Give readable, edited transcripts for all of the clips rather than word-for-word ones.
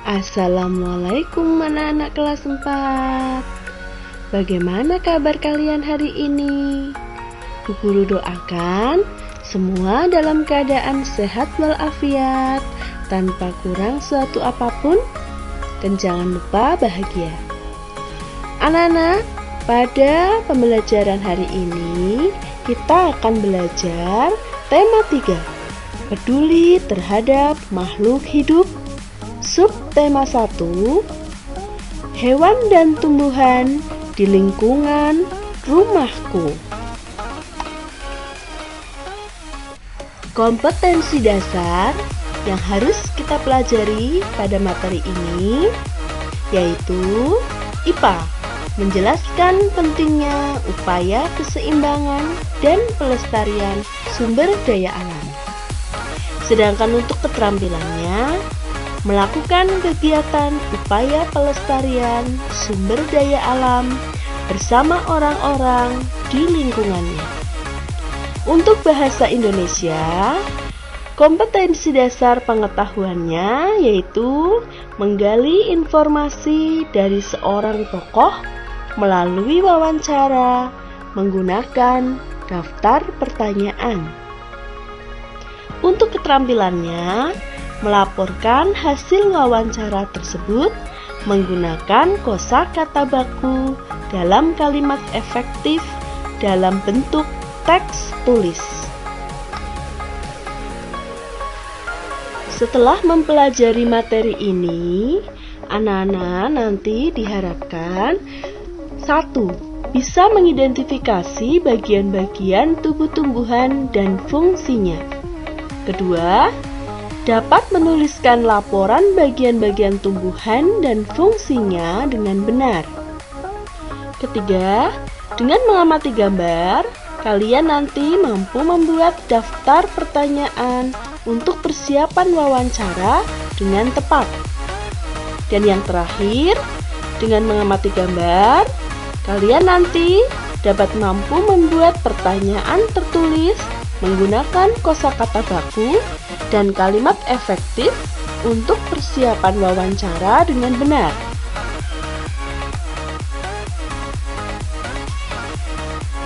Assalamualaikum anak-anak kelas 4. Bagaimana kabar kalian hari ini? Bu Guru doakan semua dalam keadaan sehat walafiat, tanpa kurang suatu apapun, dan jangan lupa bahagia. Anak-anak, pada pembelajaran hari ini kita akan belajar tema 3, peduli terhadap makhluk hidup. Subtema 1, hewan dan tumbuhan di lingkungan rumahku. Kompetensi dasar yang harus kita pelajari pada materi ini yaitu IPA, menjelaskan pentingnya upaya keseimbangan dan pelestarian sumber daya alam. Sedangkan untuk keterampilannya, melakukan kegiatan upaya pelestarian sumber daya alam bersama orang-orang di lingkungannya. Untuk bahasa Indonesia, kompetensi dasar pengetahuannya yaitu menggali informasi dari seorang tokoh melalui wawancara menggunakan daftar pertanyaan. Untuk keterampilannya, melaporkan hasil wawancara tersebut menggunakan kosakata baku dalam kalimat efektif dalam bentuk teks tulis. Setelah mempelajari materi ini, anak-anak nanti diharapkan 1. Bisa mengidentifikasi bagian-bagian tubuh tumbuhan dan fungsinya. 2. Dapat menuliskan laporan bagian-bagian tumbuhan dan fungsinya dengan benar. 3. Dengan mengamati gambar, kalian nanti mampu membuat daftar pertanyaan untuk persiapan wawancara dengan tepat. Dan yang terakhir, dengan mengamati gambar, kalian nanti dapat mampu membuat pertanyaan tertulis menggunakan kosakata baku dan kalimat efektif untuk persiapan wawancara dengan benar.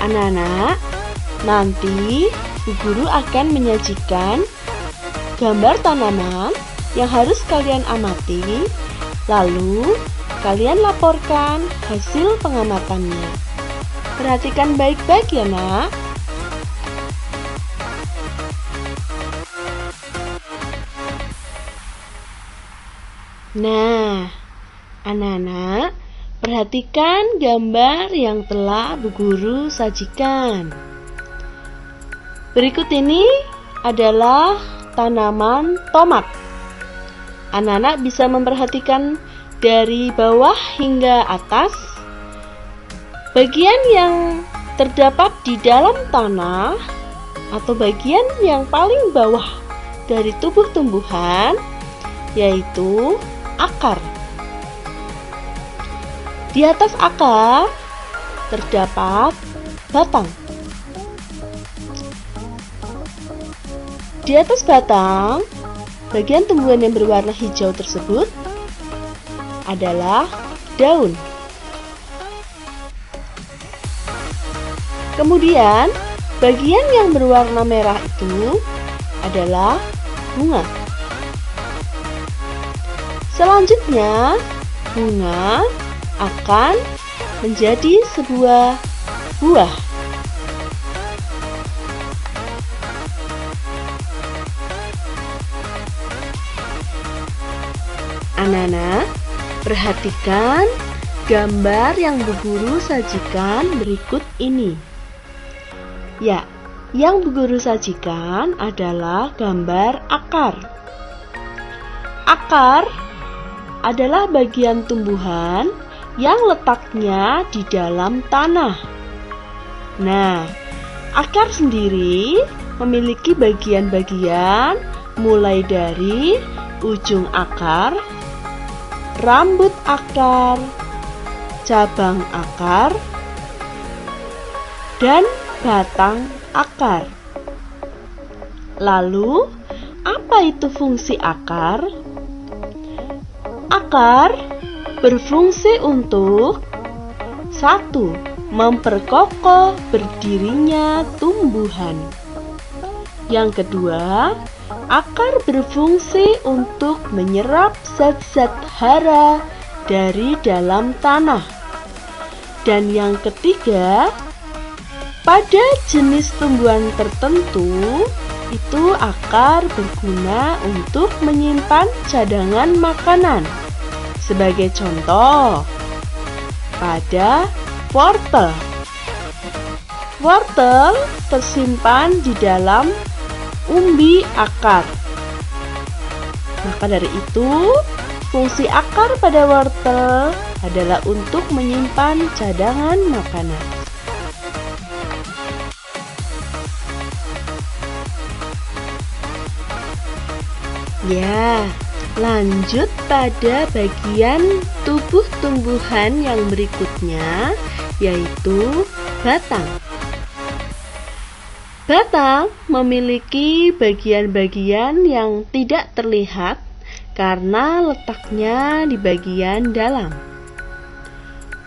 Anak-anak, nanti Bu Guru akan menyajikan gambar tanaman yang harus kalian amati, lalu kalian laporkan hasil pengamatannya. Perhatikan baik-baik ya, Nak. Nah, anak-anak, perhatikan gambar yang telah Bu Guru sajikan. Berikut ini adalah tanaman tomat. Anak-anak bisa memperhatikan dari bawah hingga atas. Bagian yang terdapat di dalam tanah atau bagian yang paling bawah dari tubuh tumbuhan yaitu akar. Di atas akar terdapat batang. Di atas batang, bagian tumbuhan yang berwarna hijau tersebut adalah daun. Kemudian, bagian yang berwarna merah itu adalah bunga. Selanjutnya, bunga akan menjadi sebuah buah. Anak-anak, perhatikan gambar yang Bu Guru sajikan berikut ini. Ya, yang Bu Guru sajikan adalah gambar akar. Akar adalah bagian tumbuhan yang letaknya di dalam tanah. Nah, akar sendiri memiliki bagian-bagian mulai dari ujung akar, rambut akar, cabang akar, dan batang akar. Lalu, apa itu fungsi akar? Akar berfungsi untuk 1. Memperkokoh berdirinya tumbuhan. Yang kedua, akar berfungsi untuk menyerap zat-zat hara dari dalam tanah. Dan yang ketiga, pada jenis tumbuhan tertentu, itu akar berguna untuk menyimpan cadangan makanan. Sebagai contoh, pada wortel. Wortel tersimpan di dalam umbi akar. Maka dari itu, fungsi akar pada wortel adalah untuk menyimpan cadangan makanan. Ya, lanjut pada bagian tubuh tumbuhan yang berikutnya, yaitu batang. Batang memiliki bagian-bagian yang tidak terlihat karena letaknya di bagian dalam.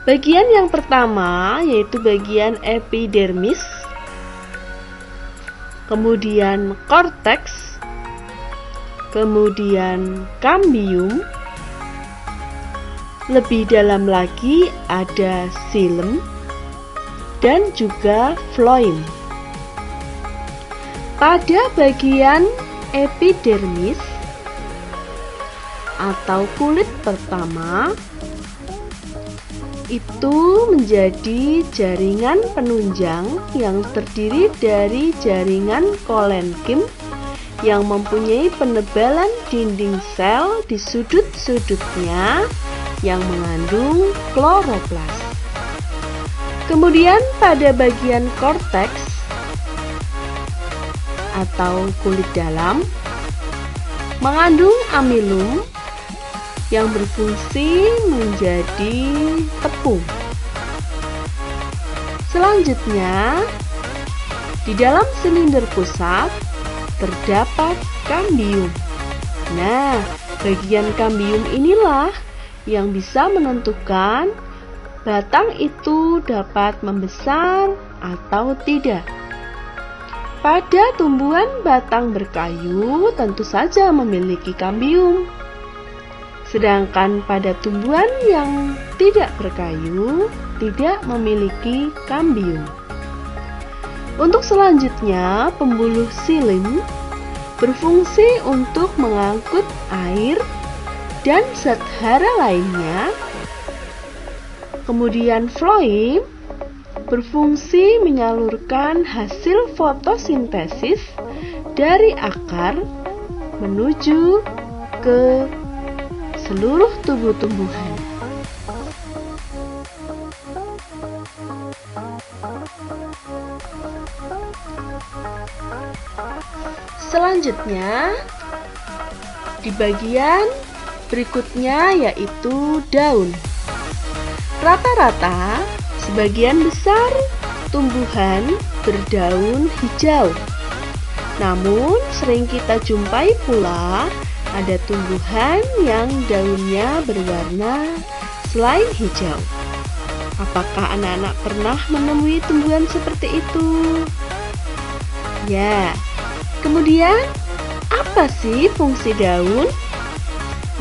Bagian yang pertama yaitu bagian epidermis, kemudian korteks, kemudian kambium, lebih dalam lagi ada xilem, dan juga floem. Pada bagian epidermis atau kulit pertama, itu menjadi jaringan penunjang yang terdiri dari jaringan kolenkim yang mempunyai penebalan dinding sel di sudut-sudutnya yang mengandung kloroplas. Kemudian pada bagian korteks atau kulit dalam mengandung amilum yang berfungsi menjadi tepung. Selanjutnya, di dalam silinder pusat terdapat kambium. Nah, bagian kambium inilah yang bisa menentukan batang itu dapat membesar atau tidak. Pada tumbuhan batang berkayu tentu saja memiliki kambium. Sedangkan pada tumbuhan yang tidak berkayu tidak memiliki kambium. Untuk selanjutnya, pembuluh xilem berfungsi untuk mengangkut air dan zat hara lainnya. Kemudian floem berfungsi menyalurkan hasil fotosintesis dari akar menuju ke seluruh tubuh tumbuhan. Selanjutnya, di bagian berikutnya yaitu daun. Rata-rata, sebagian besar tumbuhan berdaun hijau. Namun, sering kita jumpai pula ada tumbuhan yang daunnya berwarna selain hijau. Apakah anak-anak pernah menemui tumbuhan seperti itu? Ya. Kemudian, apa sih fungsi daun?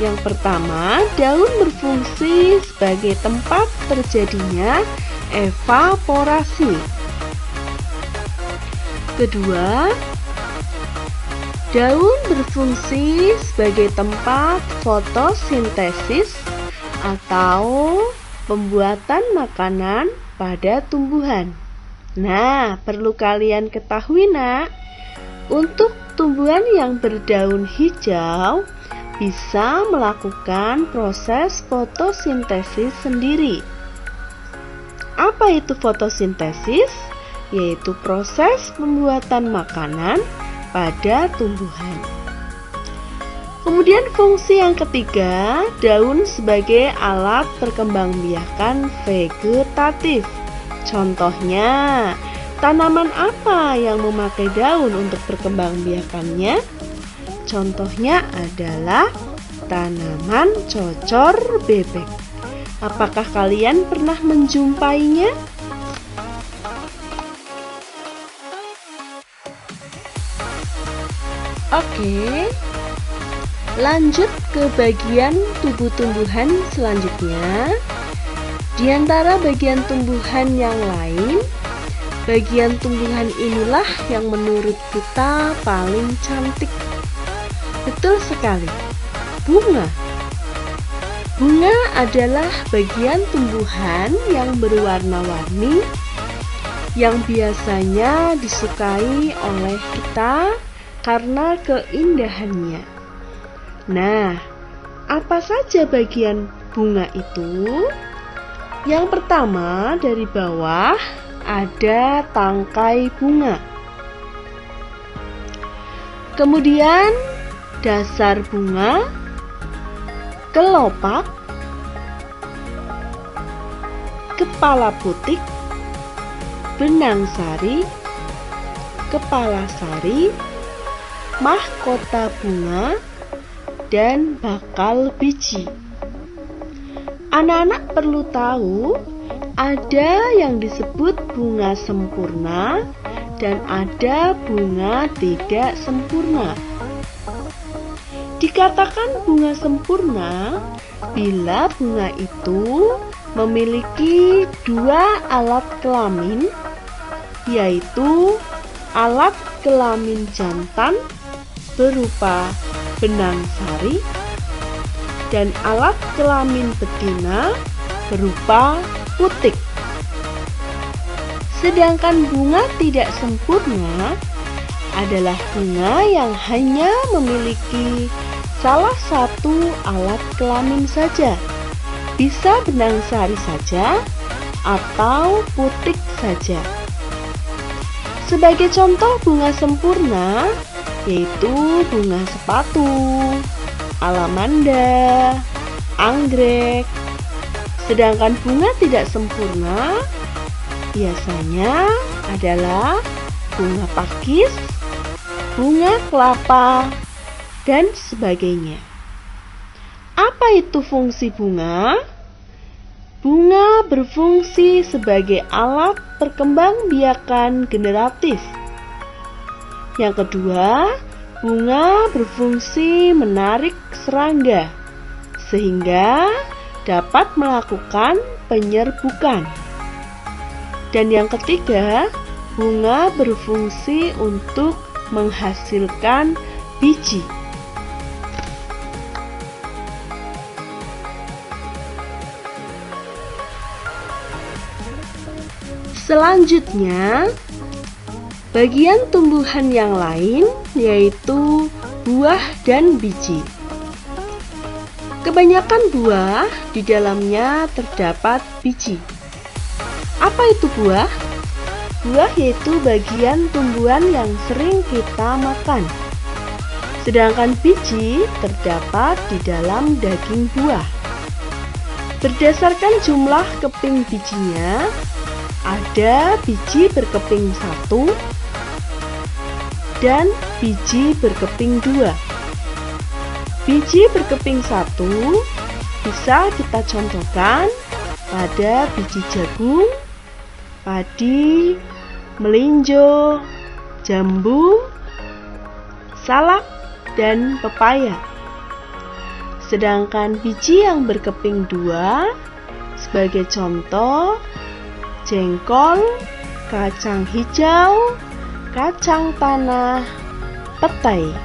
Yang pertama, daun berfungsi sebagai tempat terjadinya evaporasi. Kedua, daun berfungsi sebagai tempat fotosintesis atau pembuatan makanan pada tumbuhan. Nah, perlu kalian ketahui, Nak, untuk tumbuhan yang berdaun hijau bisa melakukan proses fotosintesis sendiri. Apa itu fotosintesis? Yaitu proses pembuatan makanan pada tumbuhan. Kemudian fungsi yang ketiga, daun sebagai alat perkembangbiakan vegetatif. Contohnya, Tanaman apa yang memakai daun untuk perkembangbiakannya? Contohnya adalah tanaman cocor bebek. Apakah kalian pernah menjumpainya? Oke, lanjut ke bagian tubuh tumbuhan selanjutnya. Di antara bagian tumbuhan yang lain, bagian tumbuhan inilah yang menurut kita paling cantik. Betul sekali, bunga. Bunga adalah bagian tumbuhan yang berwarna-warni yang biasanya disukai oleh kita karena keindahannya. Nah, apa saja bagian bunga itu? Yang pertama, dari bawah ada tangkai bunga. Kemudian dasar bunga, kelopak, kepala putik, benang sari, kepala sari, mahkota bunga, dan bakal biji. Anak-anak perlu tahu, ada yang disebut bunga sempurna dan ada bunga tidak sempurna. Dikatakan bunga sempurna bila bunga itu memiliki dua alat kelamin, yaitu alat kelamin jantan berupa benang sari dan alat kelamin betina berupa putik. Sedangkan bunga tidak sempurna adalah bunga yang hanya memiliki salah satu alat kelamin saja. Bisa benang sari saja atau putik saja. Sebagai contoh bunga sempurna yaitu bunga sepatu, alamanda, anggrek. Sedangkan bunga tidak sempurna biasanya adalah bunga pakis, bunga kelapa, dan sebagainya. Apa itu fungsi bunga? Bunga berfungsi sebagai alat perkembangbiakan generatif. Yang kedua, bunga berfungsi menarik serangga sehingga dapat melakukan penyerbukan. Dan yang ketiga, bunga berfungsi untuk menghasilkan biji. Selanjutnya, bagian tumbuhan yang lain yaitu buah dan biji. Kebanyakan buah di dalamnya terdapat biji. Apa itu buah? Buah yaitu bagian tumbuhan yang sering kita makan. Sedangkan biji terdapat di dalam daging buah. Berdasarkan jumlah keping bijinya, ada biji berkeping 1 dan biji berkeping 2. Biji berkeping 1 bisa kita contohkan pada biji jagung, padi, melinjo, jambu, salak, dan pepaya. Sedangkan biji yang berkeping 2 sebagai contoh jengkol, kacang hijau, kacang tanah, petai.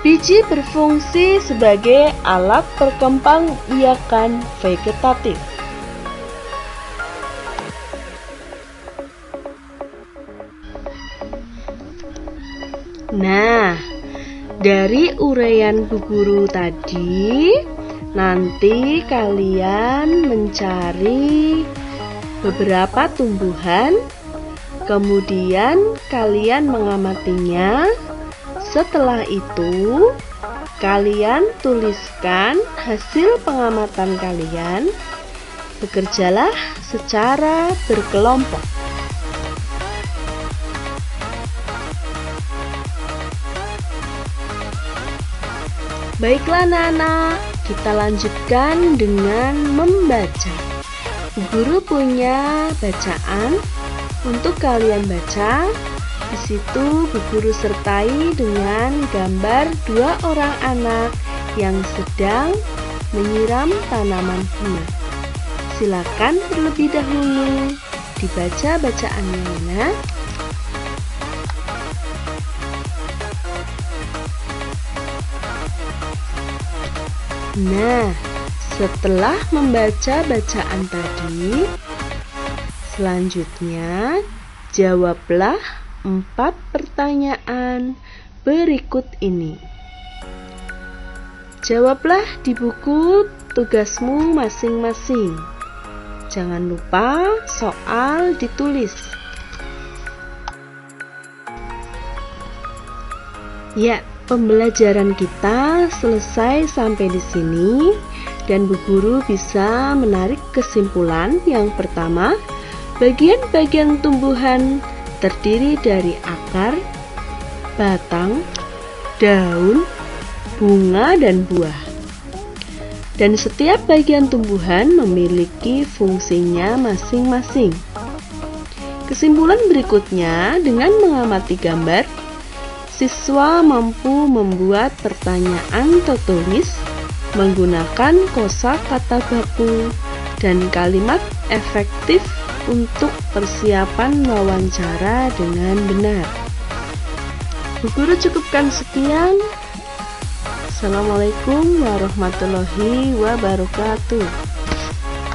Biji berfungsi sebagai alat perkembangbiakan vegetatif. Nah, dari uraian Bu Guru tadi, nanti kalian mencari beberapa tumbuhan, kemudian kalian mengamatinya. Setelah itu, kalian tuliskan hasil pengamatan kalian. Bekerjalah secara berkelompok. Baiklah anak-anak, kita lanjutkan dengan membaca. Bu Guru punya bacaan untuk kalian baca. Di situ Bu Guru sertai dengan gambar dua orang anak yang sedang menyiram tanaman bunga. Silakan terlebih dahulu dibaca bacaannya ya. Nah, setelah membaca bacaan tadi, selanjutnya jawablah 4 pertanyaan berikut ini. Jawablah di buku tugasmu masing-masing. Jangan lupa soal ditulis. Ya, pembelajaran kita selesai sampai di sini dan Bu Guru bisa menarik kesimpulan. Yang pertama, bagian-bagian tumbuhan terdiri dari akar, batang, daun, bunga, dan buah. Dan setiap bagian tumbuhan memiliki fungsinya masing-masing. Kesimpulan berikutnya, dengan mengamati gambar, siswa mampu membuat pertanyaan tertulis menggunakan kosakata baku dan kalimat efektif untuk persiapan wawancara dengan benar. Bu Guru cukupkan sekian. Assalamualaikum warahmatullahi wabarakatuh.